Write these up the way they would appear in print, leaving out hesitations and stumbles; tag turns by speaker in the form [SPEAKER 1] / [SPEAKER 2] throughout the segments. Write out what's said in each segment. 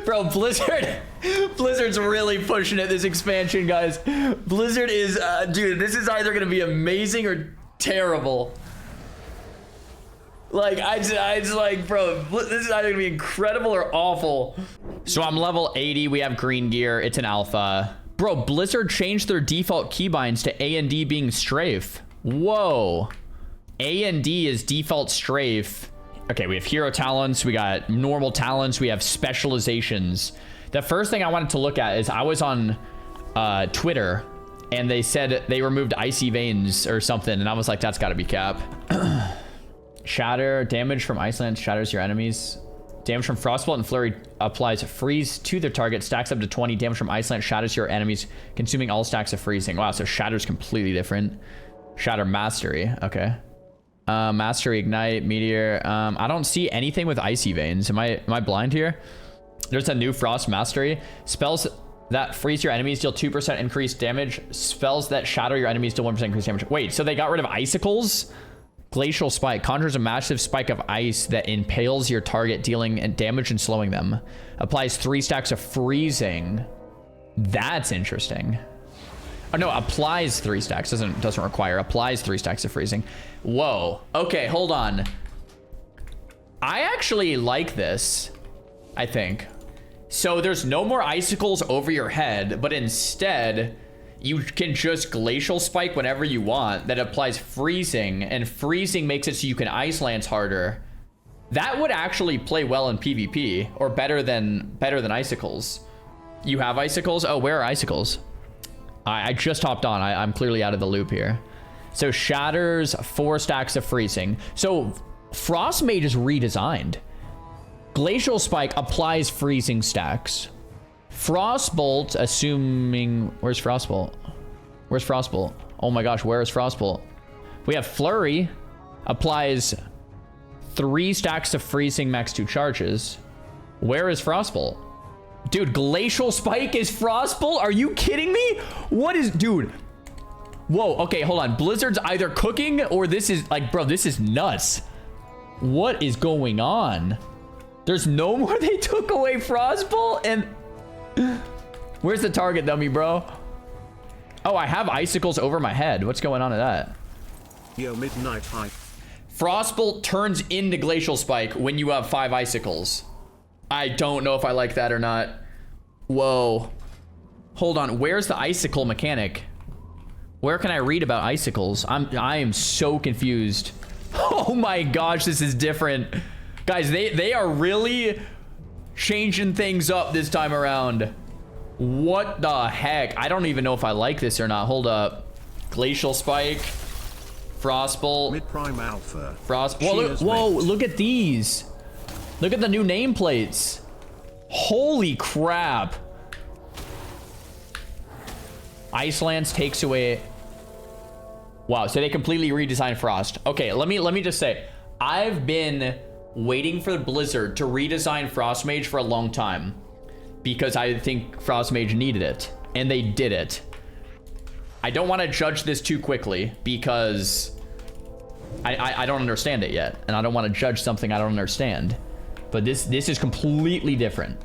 [SPEAKER 1] Bro, Blizzard's really pushing it this expansion, guys. Blizzard is, dude, this is either gonna be amazing or terrible. Like, I just like, bro, this is either gonna be incredible or awful. So I'm level 80, we have green gear, it's an alpha. Bro, Blizzard changed their default keybinds to A and D being strafe. Whoa. A and D is default strafe. Okay, we have hero talents, we got normal talents, we have specializations. The first thing I wanted to look at is I was on Twitter and they said they removed icy veins or something, and I was like, that's gotta be cap. Shatter, damage from ice lance shatters your enemies. Damage from frostbolt and flurry applies freeze to their target, stacks up to 20. Damage from ice lance shatters your enemies, consuming all stacks of freezing. Wow, so Shatter's completely different. Shatter mastery, okay. Mastery, ignite, meteor. I don't see anything with icy veins. Am I blind here? There's a new frost mastery. Spells that freeze your enemies deal 2% increased damage. Spells that shatter your enemies deal 1% increased damage. Wait, so they got rid of icicles? Glacial spike conjures a massive spike of ice that impales your target, dealing damage and slowing them. Applies 3 stacks of freezing. That's interesting. Oh no, applies 3 stacks. Doesn't require. Applies 3 stacks of freezing. Whoa. Okay, hold on. I actually like this, I think. So there's no more icicles over your head, but instead you can just glacial spike whenever you want. That applies freezing, and freezing makes it so you can ice lance harder. That would actually play well in PvP, or better than icicles. You have icicles? Oh, where are icicles? I just hopped on. I'm clearly out of the loop here. So shatters 4 stacks of freezing. So Frost Mage is redesigned. Glacial Spike applies freezing stacks. Frostbolt, assuming... Where's Frostbolt? Where's Frostbolt? Oh my gosh, where is Frostbolt? We have Flurry. Applies 3 stacks of freezing, max 2 charges. Where is Frostbolt? Dude, Glacial Spike is Frostbolt? Are you kidding me? What is... Dude. Whoa, okay, hold on. Blizzard's either cooking or this is... Like, bro, this is nuts. What is going on? There's no more. They took away Frostbolt and... Where's the target dummy, bro? Oh, I have icicles over my head. What's going on with that?
[SPEAKER 2] Yo, Midnight Alpha.
[SPEAKER 1] Frostbolt turns into Glacial Spike when you have 5 icicles. I don't know if I like that or not. Whoa. Hold on. Where's the icicle mechanic? Where can I read about icicles? I am so confused. Oh my gosh, this is different. Guys, they are really changing things up this time around. What the heck? I don't even know if I like this or not. Hold up. Glacial Spike. Frostbolt.
[SPEAKER 2] Mid-Prime Alpha.
[SPEAKER 1] Whoa, look at these. Look at the new nameplates. Holy crap. Ice Lance takes away... Wow, so they completely redesigned Frost. Okay, let me just say, I've been waiting for Blizzard to redesign Frost Mage for a long time because I think Frost Mage needed it, and they did it. I don't want to judge this too quickly because I don't understand it yet, and I don't want to judge something I don't understand. But this is completely different.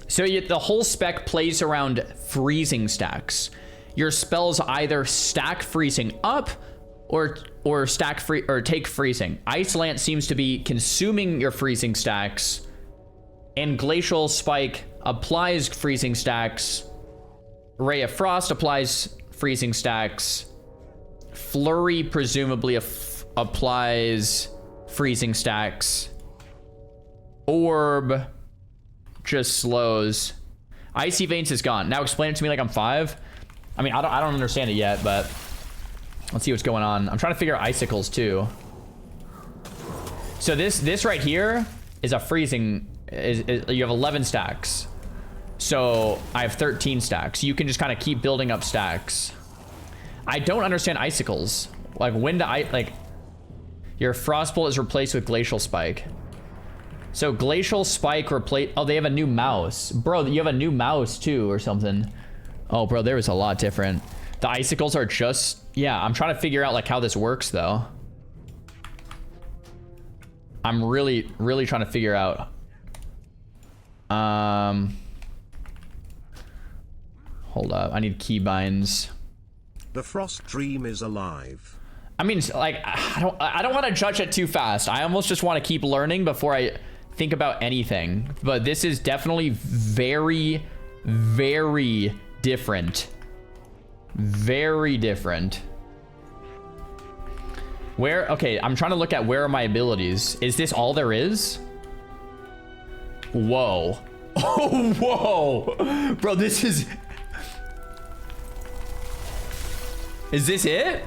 [SPEAKER 1] So the whole spec plays around freezing stacks. Your spells either stack freezing up or stack free or take freezing. Ice Lance seems to be consuming your freezing stacks, and Glacial Spike applies freezing stacks. Ray of Frost applies freezing stacks. Flurry presumably applies freezing stacks. Orb just slows. Icy Veins is gone. Now explain it to me like I'm 5. I mean, I don't understand it yet, but let's see what's going on. I'm trying to figure out icicles too. So this right here is a freezing. You have 11 stacks. So I have 13 stacks. You can just kind of keep building up stacks. I don't understand icicles. Like when do your Frostbolt is replaced with Glacial Spike. So Glacial Spike replace... Oh, they have a new mouse. Bro, you have a new mouse too or something. Oh, bro, there was a lot different. The icicles are just... Yeah, I'm trying to figure out like how this works though. I'm really trying to figure out Hold up. I need keybinds.
[SPEAKER 2] The Frost Dream is alive.
[SPEAKER 1] I mean, like, I don't want to judge it too fast. I almost just want to keep learning before I think about anything. But this is definitely very, very different. Very different. Where? Okay, I'm trying to look at where are my abilities. Is this all there is? Whoa. Oh, whoa. Bro, this is... Is this it?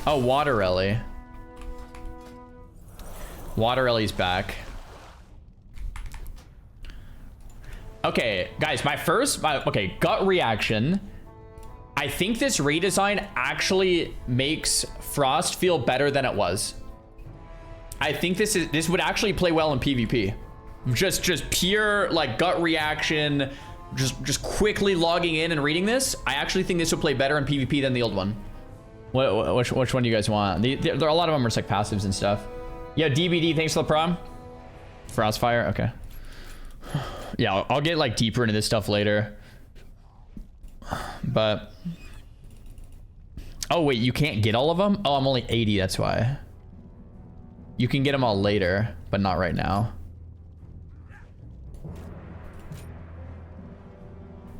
[SPEAKER 1] Oh, Water Ellie. Water Ellie's back. Okay, guys, my gut reaction. I think this redesign actually makes Frost feel better than it was. I think this would actually play well in PvP. Just pure like gut reaction. Just quickly logging in and reading this. I actually think this would play better in PvP than the old one. Which one do you guys want? There are a lot of them are just like passives and stuff. Yeah, DBD, thanks for the prom. Frostfire, okay. Yeah, I'll get like deeper into this stuff later. But oh wait, you can't get all of them? Oh, I'm only 80, that's why. You can get them all later, but not right now.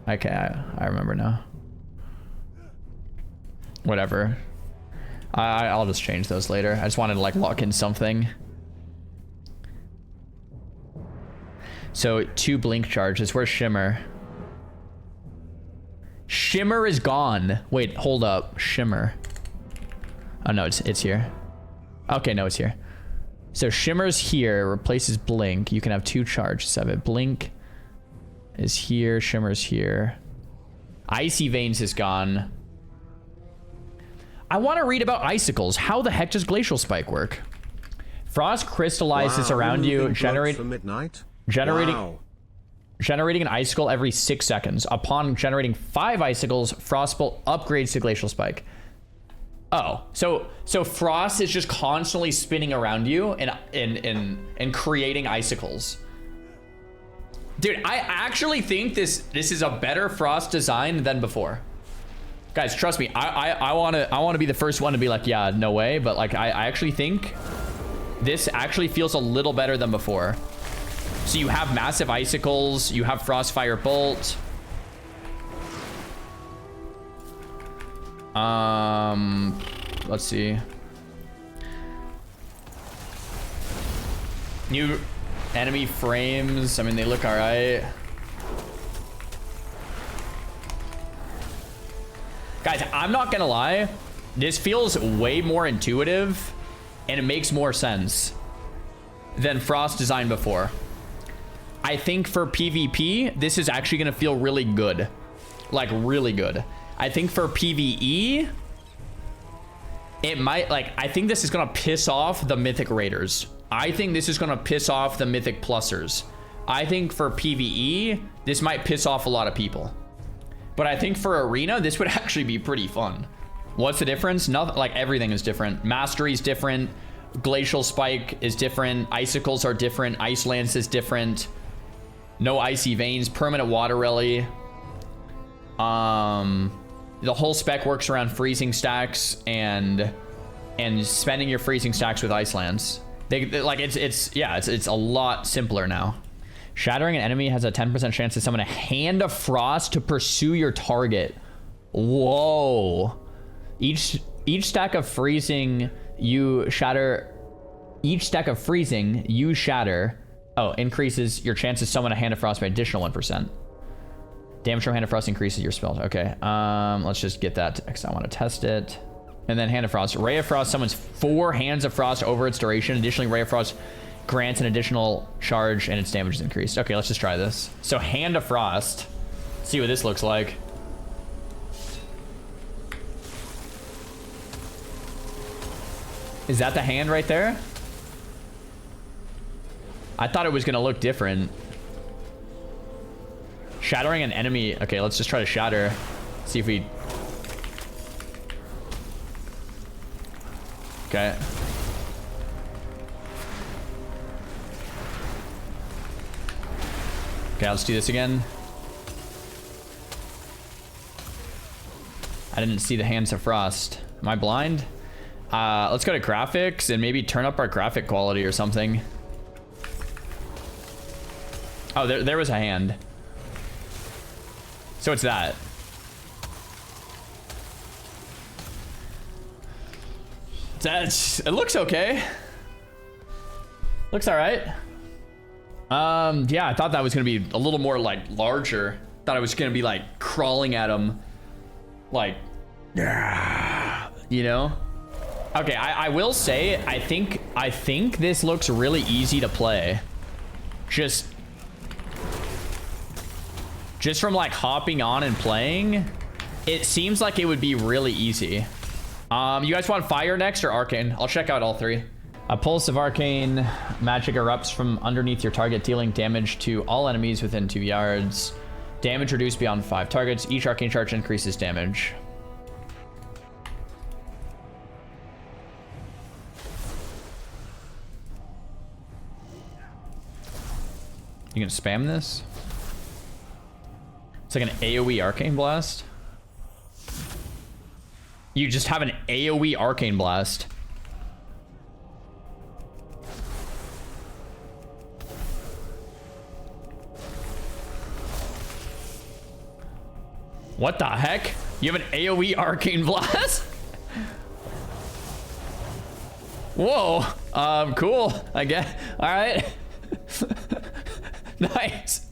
[SPEAKER 1] Okay, I remember now. Whatever. I'll just change those later. I just wanted to like lock in something. So 2 blink charges. Where's Shimmer? Shimmer is gone. Wait, hold up. Shimmer. Oh no, it's here. Okay, no, it's here. So Shimmer's here. Replaces Blink. You can have 2 charges of it. Blink is here. Shimmer's here. Icy Veins is gone. I want to read about icicles. How the heck does Glacial Spike work? Frost crystallizes around you, generating an icicle every 6 seconds. Upon generating 5 icicles, Frostbolt upgrades to Glacial Spike. Oh, so Frost is just constantly spinning around you and creating icicles. Dude, I actually think this is a better Frost design than before. Guys, trust me, I wanna be the first one to be like, yeah, no way, but like I actually think this actually feels a little better than before. So you have massive icicles, you have Frostfire Bolt. Let's see. New enemy frames, I mean, they look all right. Guys, I'm not gonna lie. This feels way more intuitive and it makes more sense than Frost design before. I think for PvP, this is actually gonna feel really good. Like really good. I think for PvE, it might I think this is gonna piss off the Mythic Raiders. I think this is gonna piss off the Mythic Plusers. I think for PvE, this might piss off a lot of people. But I think for Arena, this would actually be pretty fun. What's the difference? Nothing, like everything is different. Mastery is different. Glacial Spike is different. Icicles are different. Ice Lance is different. No Icy Veins. Permanent Water Rally. The whole spec works around freezing stacks and spending your freezing stacks with Ice Lance. It's a lot simpler now. Shattering an enemy has a 10% chance to summon a Hand of Frost to pursue your target. Whoa. Each stack of freezing, you shatter. Each stack of freezing, you shatter. Oh, increases your chance to summon a Hand of Frost by additional 1%. Damage from Hand of Frost increases your spells. Okay, let's just get that because I want to test it. And then Hand of Frost. Ray of Frost summons 4 Hands of Frost over its duration. Additionally, Ray of Frost grants an additional charge and its damage is increased. Okay, let's just try this. So Hand of Frost. See what this looks like. Is that the hand right there? I thought it was gonna look different. Shattering an enemy. Okay, let's just try to shatter. See if we... Okay. Okay, let's do this again. I didn't see the Hands of Frost. Am I blind? Let's go to graphics and maybe turn up our graphic quality or something. Oh, there was a hand. So it's that. It looks okay. Looks all right. Yeah, I thought that was gonna be a little more like larger. Thought I was gonna be like crawling at him, like, you know. Okay, I will say I think this looks really easy to play. Just from like hopping on and playing, it seems like it would be really easy. You guys want fire next or arcane? I'll check out all three. A pulse of arcane magic erupts from underneath your target, dealing damage to all enemies within 2 yards. Damage reduced beyond 5 targets. Each arcane charge increases damage. You gonna spam this? It's like an AoE arcane blast. You just have an AoE arcane blast. What the heck? You have an AoE arcane blast? Whoa. Cool, I guess. All right. Nice.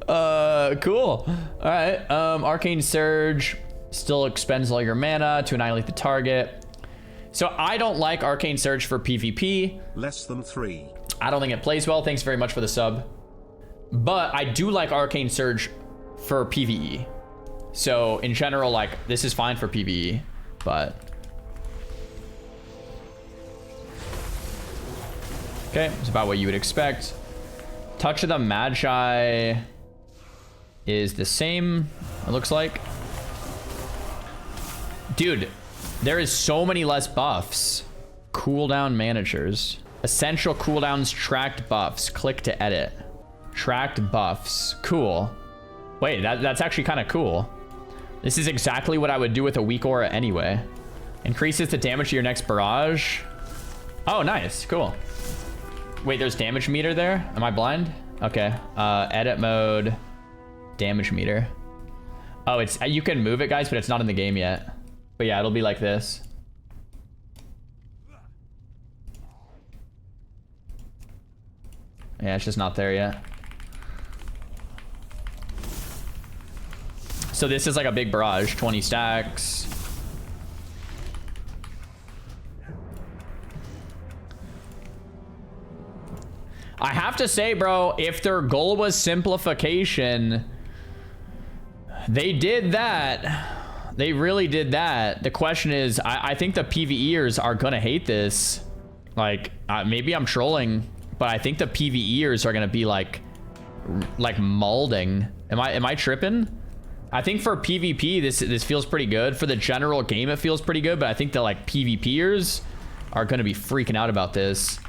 [SPEAKER 1] Cool. All right. Arcane Surge still expends all your mana to annihilate the target. So I don't like Arcane Surge for PvP.
[SPEAKER 2] Less than 3.
[SPEAKER 1] I don't think it plays well. Thanks very much for the sub. But I do like Arcane Surge for PvE. So in general, like, this is fine for PvE, but okay, it's about what you would expect. Touch of the Magi is the same, it looks like. Dude, there is so many less buffs. Cooldown managers. Essential cooldowns, tracked buffs. Click to edit. Tracked buffs. Cool. Wait, that's actually kind of cool. This is exactly what I would do with a weak aura anyway. Increases the damage to your next barrage. Oh, nice. Cool. Wait, there's damage meter there? Am I blind? Okay. Edit mode. Damage meter. Oh, it's you can move it, guys, but it's not in the game yet. But yeah, it'll be like this. Yeah, it's just not there yet. So this is like a big barrage, 20 stacks. I have to say, bro, if their goal was simplification, they did that. They really did that. The question is, I think the PvEers are gonna hate this. Like, maybe I'm trolling, but I think the PvEers are gonna be like molding. Am I tripping? I think for PvP, this feels pretty good. For the general game, it feels pretty good, but I think the like PvPers are gonna be freaking out about this.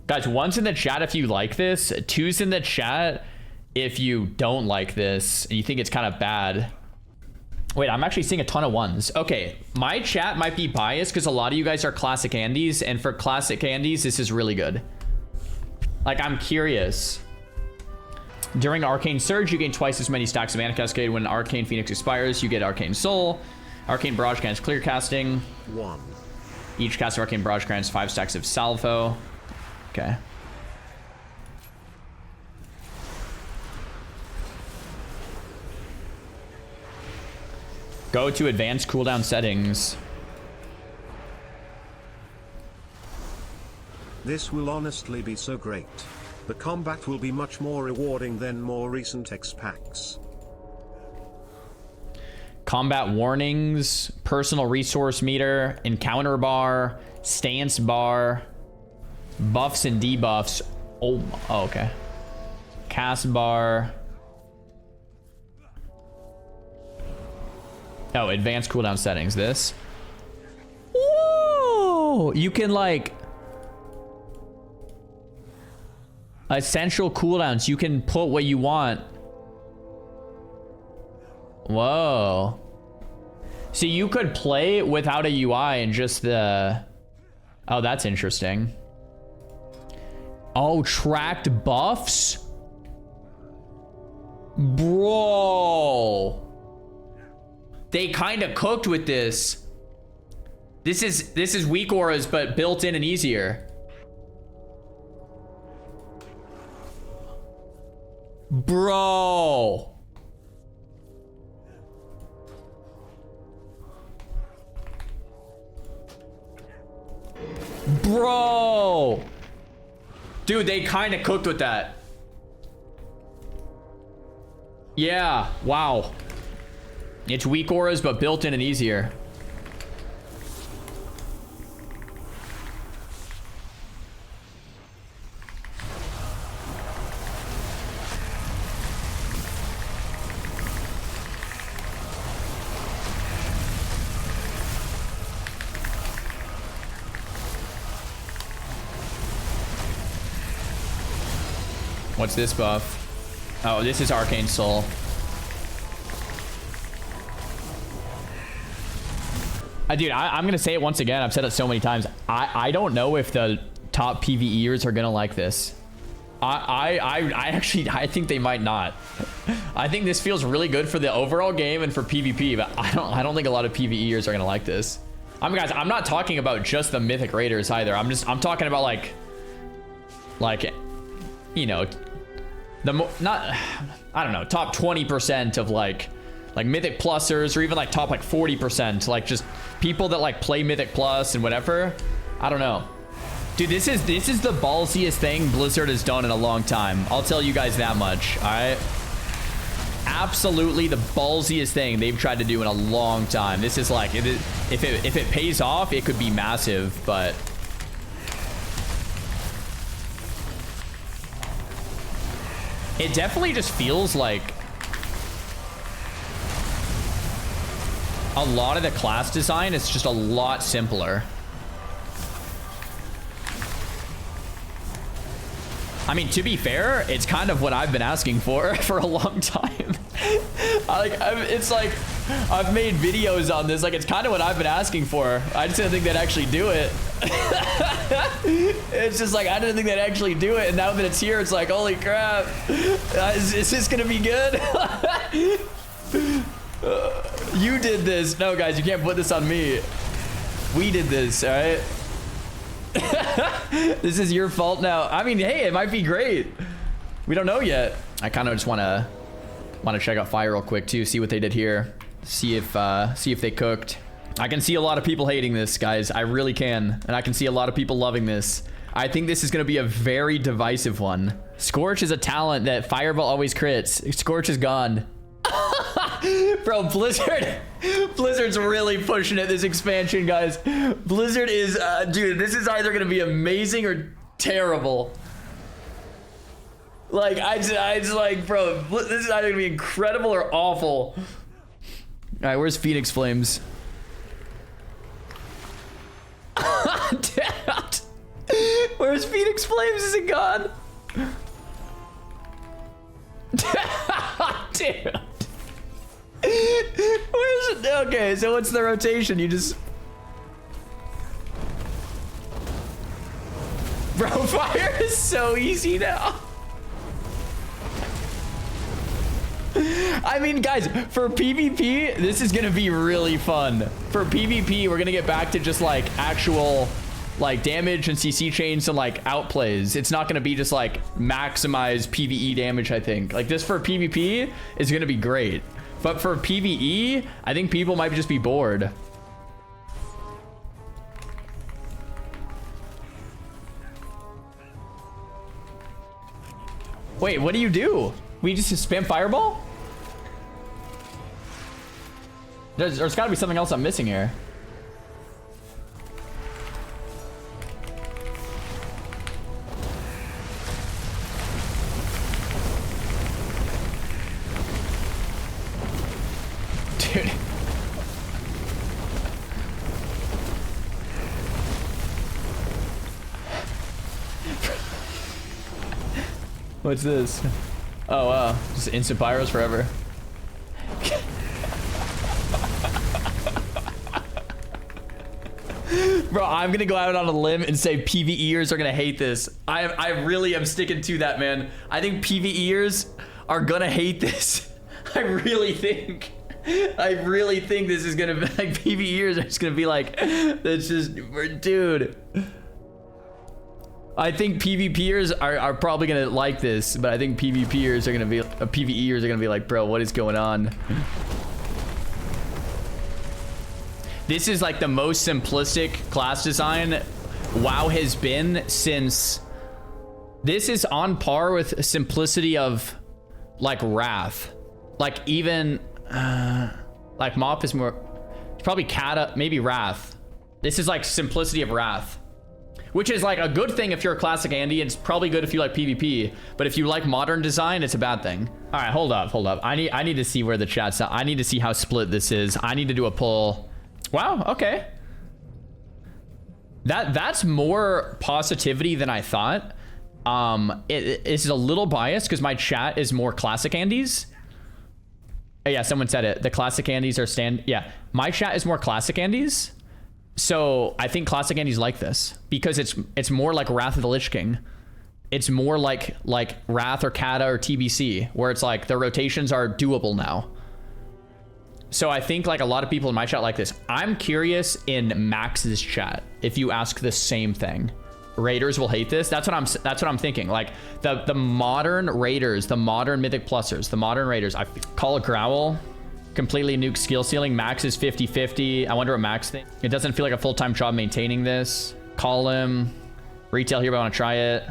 [SPEAKER 1] Guys, one's in the chat if you like this. Two's in the chat if you don't like this and you think it's kind of bad. Wait, I'm actually seeing a ton of ones. Okay, my chat might be biased because a lot of you guys are classic Andes, and for classic Andes, this is really good. Like, I'm curious. During Arcane Surge, you gain twice as many stacks of Mana Cascade. When Arcane Phoenix expires, you get Arcane Soul. Arcane Barrage grants clear casting.
[SPEAKER 2] 1.
[SPEAKER 1] Each cast of Arcane Barrage grants 5 stacks of Salvo. Okay. Go to advanced cooldown settings.
[SPEAKER 2] This will honestly be so great. The combat will be much more rewarding than more recent X packs.
[SPEAKER 1] Combat warnings, personal resource meter, encounter bar, stance bar, buffs and debuffs. Oh, okay. Cast bar. Oh, advanced cooldown settings. This. Whoa! You can like. Essential cooldowns. You can put what you want. Whoa. So you could play without a UI and just the... Oh, that's interesting. Oh, tracked buffs? Bro. They kind of cooked with this. This is weak auras, but built in and easier. Bro. Bro. Dude, they kind of cooked with that. Yeah, wow. It's weak auras, but built in and easier. What's this buff? Oh, this is Arcane Soul. Dude, I'm gonna say it once again. I've said it so many times. I don't know if the top PvEers are gonna like this. I think they might not. I think this feels really good for the overall game and for PvP, but I don't think a lot of PvEers are gonna like this. Guys, I'm not talking about just the Mythic Raiders either. I'm talking about like, you know, I don't know, top 20% of like Mythic Plusers, or even like top like 40%, like just people that like play Mythic Plus and whatever. I don't know. Dude, this is the ballsiest thing Blizzard has done in a long time. I'll tell you guys that much. All right. Absolutely the ballsiest thing they've tried to do in a long time. This is like, if it pays off, it could be massive, but it definitely just feels like a lot of the class design is just a lot simpler. I mean, to be fair, it's kind of what I've been asking for a long time. It's like, I've made videos on this. Like, it's kind of what I've been asking for. I just didn't think they'd actually do it. It's just like, I didn't think they'd actually do it. And now that it's here, it's like, holy crap. Is this going to be good? You did this. No, guys, you can't put this on me. We did this, all right? This is your fault now. I mean, hey, it might be great. We don't know yet. I kind of just want to check out Fire real quick too, see what they did here, see if they cooked. I can see a lot of people hating this, guys. I really can, and I can see a lot of people loving this. I think this is going to be a very divisive one. Scorch is a talent that Fireball always crits. Scorch is gone. Bro, Blizzard's really pushing it this expansion, guys. Blizzard is dude, this is either gonna be amazing or terrible. Like, I just like, bro, this is either gonna be incredible or awful. All right, where's Phoenix Flames? Damn. Where's Phoenix Flames? Is it gone? Damn. Where's it? Okay, so what's the rotation? You just... Bro, fire is so easy now. I mean, guys, for PvP, this is gonna be really fun. For PvP, we're gonna get back to just like actual like damage and CC chains and like outplays. It's not gonna be just like maximize PvE damage, I think. Like this for PvP is gonna be great. But for PvE, I think people might just be bored. Wait, what do you do? We just spam Fireball? There's gotta be something else I'm missing here. Dude. What's this? Oh, wow. Just instant pyros forever. Bro, I'm gonna go out on a limb and say PvEers are gonna hate this. I really am sticking to that, man. I think PvEers are gonna hate this. I really think this is gonna be like, PvEers are just gonna be like, that's just, dude. I think PvPers are probably gonna like this, but I think PvPers are gonna be, PvEers are gonna be like, bro, what is going on? This is like the most simplistic class design WoW has been since. This is on par with simplicity of like Wrath. Like even like Mop is more, it's probably Kata, maybe Wrath. This is like simplicity of Wrath, which is like a good thing if you're a classic Andy. It's probably good if you like PvP, but if you like modern design, it's a bad thing. All right, hold up. I need to see where the chat's at. I need to see how split this is. I need to do a poll. Wow, okay. That's more positivity than I thought. It's a little biased because my chat is more classic Andes. Yeah, someone said it. The classic Andes are yeah, my chat is more classic Andes. So I think classic Andes like this because it's more like Wrath of the Lich King. It's more like Wrath or Kata or TBC, where it's like the rotations are doable now. So I think like a lot of people in my chat like this. I'm curious in Max's chat if you ask the same thing. Raiders will hate this. That's what I'm thinking. Like the modern Raiders, the modern Mythic Plusers, the modern Raiders. I call a Growl, completely nuke skill ceiling. Max is 50-50. I wonder what Max thinks. It doesn't feel like a full-time job maintaining this. Call him. Retail here, but I want to try it.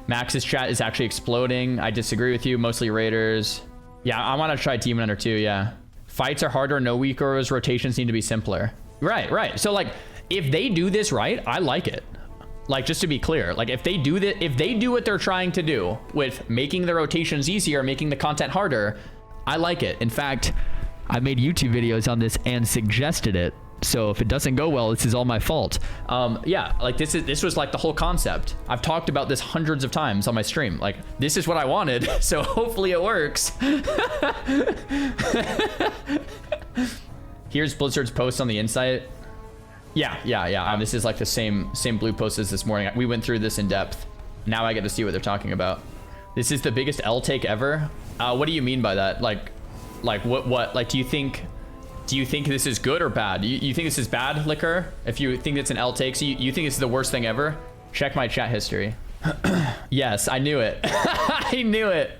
[SPEAKER 1] Max's chat is actually exploding. I disagree with you. Mostly Raiders. Yeah, I want to try Demon Hunter too. Yeah. Fights are harder, no weakers, rotations need to be simpler. Right. So like, if they do this right, I like it. Like, just to be clear, like if they do what they're trying to do with making the rotations easier, making the content harder, I like it. In fact, I made YouTube videos on this and suggested it. So if it doesn't go well, this is all my fault. Yeah, like this was like the whole concept. I've talked about this hundreds of times on my stream. Like, this is what I wanted, so hopefully it works. Here's Blizzard's post on the insight. Yeah. This is like the same blue post as this morning. We went through this in depth. Now I get to see what they're talking about. This is the biggest L take ever. What do you mean by that? Like what? Like, do you think this is good or bad? You think this is bad, Liquor? If you think it's an L take, so you think this is the worst thing ever? Check my chat history. Yes, I knew it. I knew it.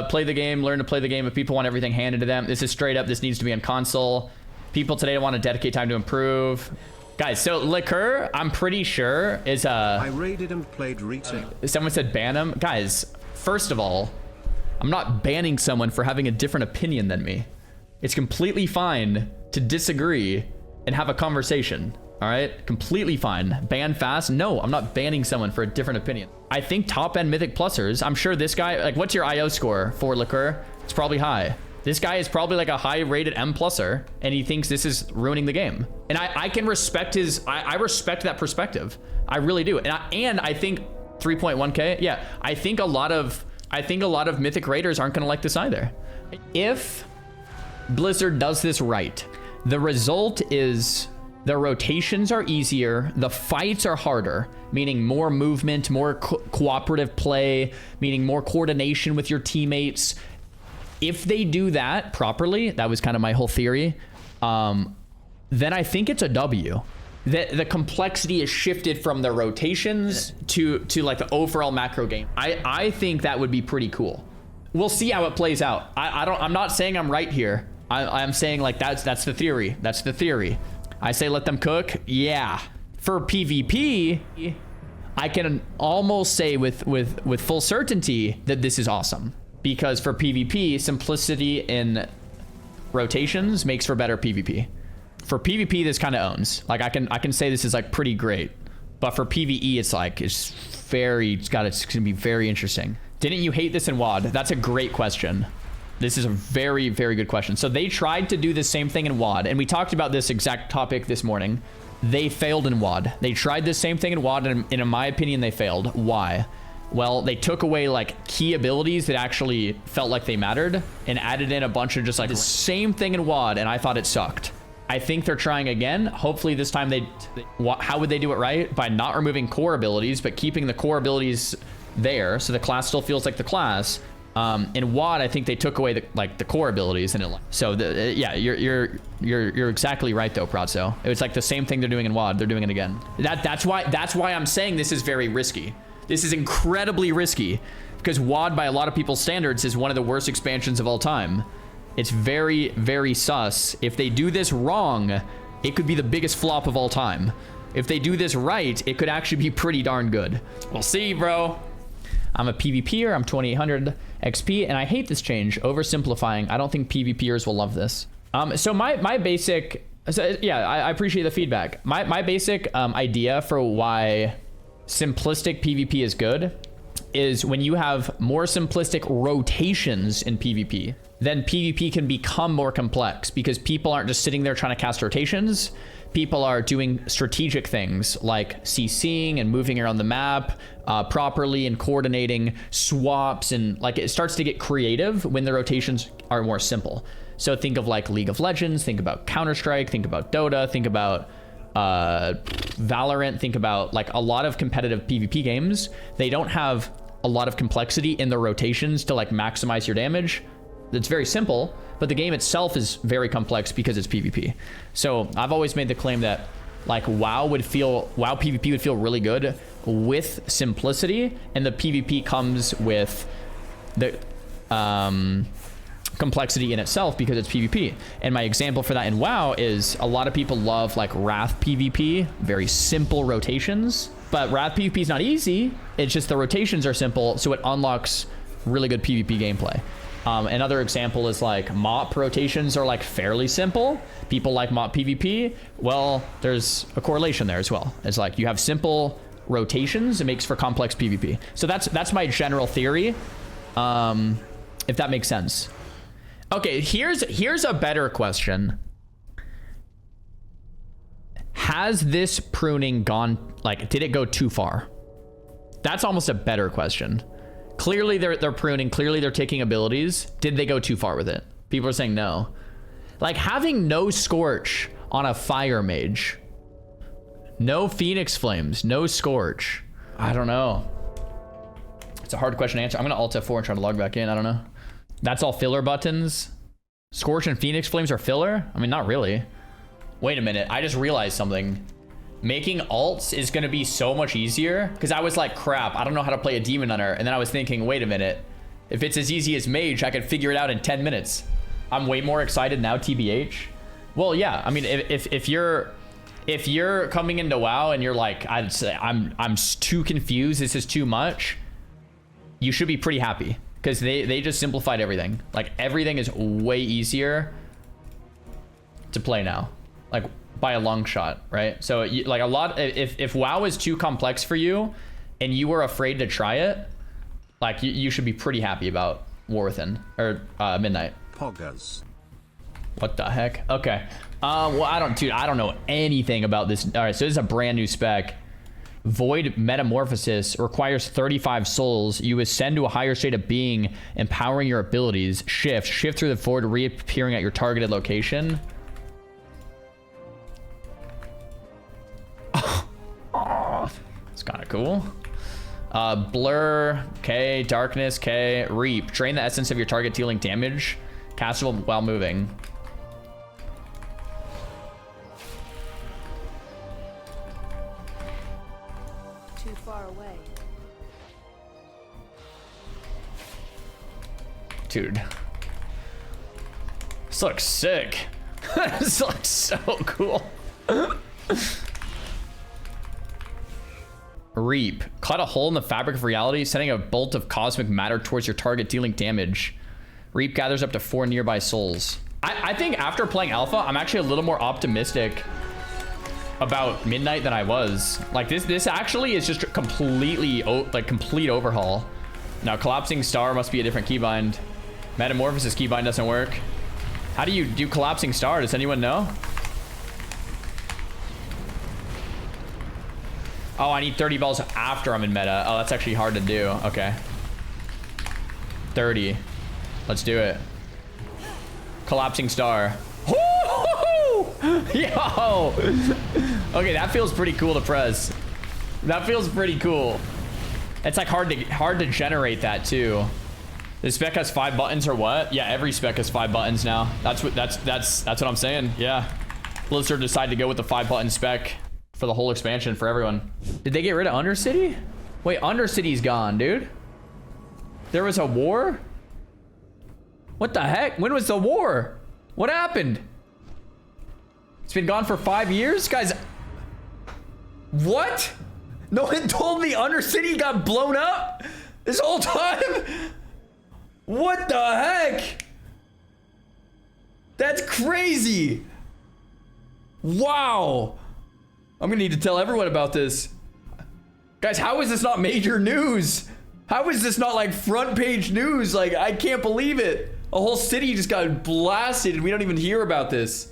[SPEAKER 1] Play the game, learn to play the game. If people want everything handed to them, this is straight up. This needs to be on console. People today want to dedicate time to improve. Guys, so Liquor, I'm pretty sure is
[SPEAKER 2] I raided and played retail.
[SPEAKER 1] Someone said ban him. Guys, first of all, I'm not banning someone for having a different opinion than me. It's completely fine to disagree and have a conversation. All right, completely fine. Ban fast? No, I'm not banning someone for a different opinion. I think top end Mythic Plusers, I'm sure this guy, like, what's your IO score for Liquor? It's probably high. This guy is probably like a high rated M pluser and he thinks this is ruining the game. And I can respect I respect that perspective. I really do. And I think 3.1K, yeah, I think a lot of Mythic Raiders aren't gonna like this either. If Blizzard does this right, the result is the rotations are easier, the fights are harder, meaning more movement, more cooperative play, meaning more coordination with your teammates. If they do that properly, that was kind of my whole theory, then I think it's a W. The complexity is shifted from the rotations to like the overall macro game. I think that would be pretty cool. We'll see how it plays out. I'm not saying I'm right here. I'm saying like that's the theory. That's the theory. I say let them cook. Yeah. For PvP, I can almost say with full certainty that this is awesome. Because for PvP, simplicity in rotations makes for better PvP. For PvP, this kind of owns. Like I can say this is like pretty great. But for PvE, it's gonna be very interesting. Didn't you hate this in WoD? That's a great question. This is a very, very good question. So they tried to do the same thing in WoD, and we talked about this exact topic this morning. They failed in WoD. They tried the same thing in WoD, and in my opinion, they failed. Why? Well, they took away like key abilities that actually felt like they mattered and added in a bunch of just like the same thing in WoD, and I thought it sucked. I think they're trying again. Hopefully this time how would they do it right? By not removing core abilities, but keeping the core abilities there, so the class still feels like the class. In WoD, I think they took away the core abilities, and yeah, you're exactly right though, Pratso. It was like the same thing they're doing in WoD. They're doing it again. That's why I'm saying this is very risky. This is incredibly risky because WoD, by a lot of people's standards, is one of the worst expansions of all time. It's very, very sus. If they do this wrong, it could be the biggest flop of all time. If they do this right, it could actually be pretty darn good. We'll see, bro. I'm a PvPer. I'm 2800 XP, and I hate this change. Oversimplifying. I don't think PvPers will love this. So my basic... So, yeah, I appreciate the feedback. My basic idea for why simplistic PvP is good is when you have more simplistic rotations in PvP, then PvP can become more complex because people aren't just sitting there trying to cast rotations. People are doing strategic things like CCing and moving around the map properly and coordinating swaps, and like it starts to get creative when the rotations are more simple. So think of like League of Legends, think about Counter-Strike, think about Dota, think about Valorant, think about like a lot of competitive PvP games. They don't have a lot of complexity in the rotations to like maximize your damage. It's very simple, but the game itself is very complex because it's PvP. So I've always made the claim that like WoW PvP would feel really good with simplicity, and the PvP comes with the complexity in itself because it's PvP. And my example for that in WoW is a lot of people love like Wrath PvP, very simple rotations, but Wrath PvP is not easy. It's just the rotations are simple, so it unlocks really good PvP gameplay. Another example is like MOP rotations are like fairly simple. People like MOP PvP. Well, there's a correlation there as well. It's like you have simple rotations, it makes for complex PvP. So that's my general theory, if that makes sense. Okay, here's a better question. Has this pruning gone, like, did it go too far? That's almost a better question. Clearly they're pruning, clearly they're taking abilities. Did they go too far with it? People are saying no. Like having no Scorch on a fire mage. No Phoenix Flames, no Scorch. I don't know. It's a hard question to answer. I'm gonna Alt F4 and try to log back in, I don't know. That's all filler buttons. Scorch and Phoenix Flames are filler? I mean, not really. Wait a minute, I just realized something. Making alts is gonna be so much easier because I was like, crap, I don't know how to play a Demon Hunter. And then I was thinking, wait a minute, if it's as easy as Mage, I could figure it out in 10 minutes. I'm way more excited now, TBH. Well, yeah, I mean, if you're coming into WoW and you're like, I'd say I'm too confused, this is too much, you should be pretty happy because they just simplified everything. Like everything is way easier to play now, like by a long shot, right? So like a lot, if WoW is too complex for you and you were afraid to try it, like you should be pretty happy about War Within or Midnight.
[SPEAKER 2] Poggers.
[SPEAKER 1] What the heck? Okay. Well, I don't know anything about this. All right, so this is a brand new spec. Void Metamorphosis requires 35 souls. You ascend to a higher state of being, empowering your abilities. Shift through the void, reappearing at your targeted location. It's kind of cool. Blur, K, Darkness, K, Reap. Drain the essence of your target, dealing damage. Castable while moving.
[SPEAKER 3] Too far away.
[SPEAKER 1] Dude. This looks sick. This looks so cool. Reap. Cut a hole in the fabric of reality, sending a bolt of cosmic matter towards your target, dealing damage. Reap gathers up to 4 nearby souls. I think after playing Alpha, I'm actually a little more optimistic about Midnight than I was. Like this actually is just completely complete overhaul. Now Collapsing Star must be a different keybind. Metamorphosis keybind doesn't work. How do you do Collapsing Star? Does anyone know? Oh, I need 30 bells after I'm in meta. Oh, that's actually hard to do. Okay. 30. Let's do it. Collapsing star. Yo! Okay, that feels pretty cool to press. That feels pretty cool. It's like hard to generate that too. The spec has 5 buttons or what? Yeah, every spec has 5 buttons now. That's what I'm saying. Yeah. Blizzard decided to go with the 5-button spec for the whole expansion for everyone. Did they get rid of Undercity? Wait, Undercity's gone, dude. There was a war? What the heck? When was the war? What happened? It's been gone for 5 years? Guys, what? No one told me Undercity got blown up this whole time? What the heck? That's crazy. Wow. I'm gonna need to tell everyone about this. Guys, how is this not major news? How is this not like front page news? Like, I can't believe it. A whole city just got blasted and we don't even hear about this.